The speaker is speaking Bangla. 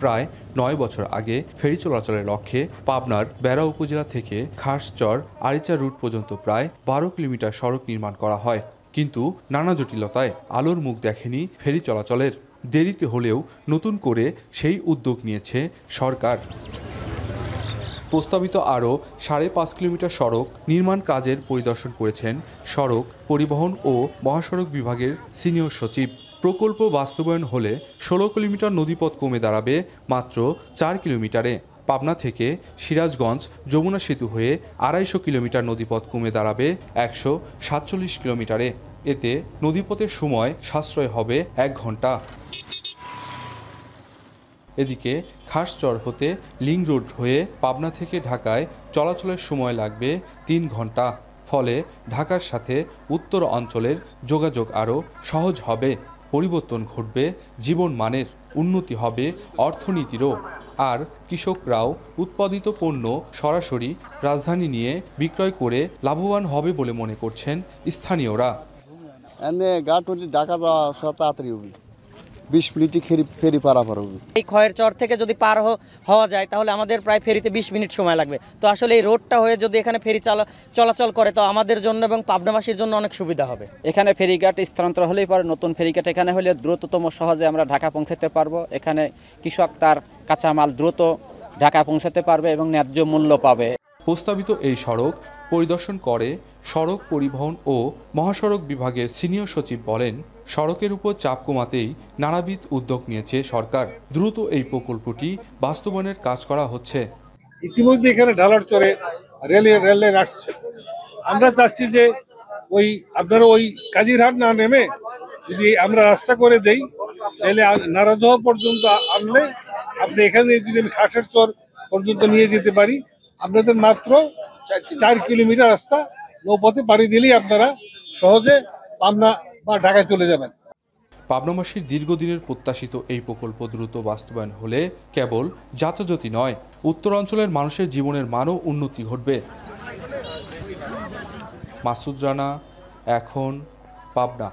প্রায় ৯ বছর আগে ফেরি চলাচলের লক্ষ্যে পাবনার বেড়া উপজেলা থেকে খাসচর আরিচা রুট পর্যন্ত প্রায় ১২ কিলোমিটার সড়ক নির্মাণ করা হয়, কিন্তু নানা জটিলতায় আলোর মুখ দেখেনি ফেরি চলাচলের। দেরিতে হলেও নতুন করে সেই উদ্যোগ নিয়েছে সরকার। প্রস্তাবিত আরও ৫.৫ কিলোমিটার সড়ক নির্মাণ কাজের পরিদর্শন করেছেন সড়ক পরিবহন ও মহাসড়ক বিভাগের সিনিয়র সচিব। প্রকল্প বাস্তবায়ন হলে ১৬ কিলোমিটার নদীপথ কমে দাঁড়াবে মাত্র ৪ কিলোমিটারে। পাবনা থেকে সিরাজগঞ্জ যমুনা সেতু হয়ে ২৫০ কিলোমিটার নদীপথ কমে দাঁড়াবে ১৪৭ কিলোমিটারে। এতে নদীপথের সময় সাশ্রয় হবে ১ ঘন্টা। এদিকে খাসচর হতে লিং রোড হয়ে পাবনা থেকে ঢাকায় চলাচলের সময় লাগবে ৩ ঘন্টা। ফলে ঢাকার সাথে উত্তর অঞ্চলের যোগাযোগ আরও সহজ হবে, পরিবর্তন ঘটবে জীবনমানের, উন্নতি হবে অর্থনীতিরও। আর কৃষকরাও উৎপাদিত পণ্য সরাসরি রাজধানী নিয়ে বিক্রয় করে লাভবান হবে বলে মনে করছেন স্থানীয়রা। ঢাকা যাওয়া তাড়াতাড়ি হবে, ২০ মিনিটই ফেরি পারাপার হবে। এই খয়ের চর থেকে যদি পার হওয়া যায় তাহলে আমাদের প্রায় ফেরিতে ২০ মিনিট সময় লাগবে। তো আসলে এই রোডটা হয়ে যদি এখানে ফেরি চলাচল করে তো আমাদের জন্য এবং পাবনাবাসীর জন্য অনেক সুবিধা হবে। এখানে ফেরিঘাট স্থানান্তর হলেই পরে নতুন ফেরিঘাট এখানে হলে দ্রুততম সহজে আমরা ঢাকা পৌঁছাতে পারবো। এখানে কৃষক তার কাঁচামাল দ্রুত ঢাকা পৌঁছাতে পারবে এবং ন্যায্য মূল্য পাবে। প্রস্তাবিত এই সড়ক পরিদর্শন করে সড়ক পরিবহন ও মহাসড়ক বিভাগের সিনিয়র সচিব বলেন, সড়কের উপর চাপ কমাতেই নানাবিধ উদ্যোগ নিয়েছে সরকার। দ্রুত এই প্রকল্পটি বাস্তবায়নের কাজ করা হচ্ছে। ইতিমধ্যে এখানে ঢালার চরে রেলের আসছে। আমরা চাচ্ছি যে আপনারা কাজিরহাট না নেমে যদি আমরা রাস্তা করে দেই তাহলে নারাদহ পর্যন্ত আনলে আপনি এখানে যদি আমি খাসের চর পর্যন্ত নিয়ে যেতে পারি, আপনাদের মাত্র ৪ কিলোমিটার রাস্তা নৌপথে পাড়ি দিলেই আপনারা সহজে পাবনা বা ঢাকায় চলে যাবেন। পাবনাবাসীর দীর্ঘদিনের প্রত্যাশিত এই প্রকল্প দ্রুত বাস্তবায়ন হলে কেবল যাতায়াতই নয়, উত্তরাঞ্চলের মানুষের জীবনের মানও উন্নতি ঘটবে। মাসুদ রানা, এখন, পাবনা।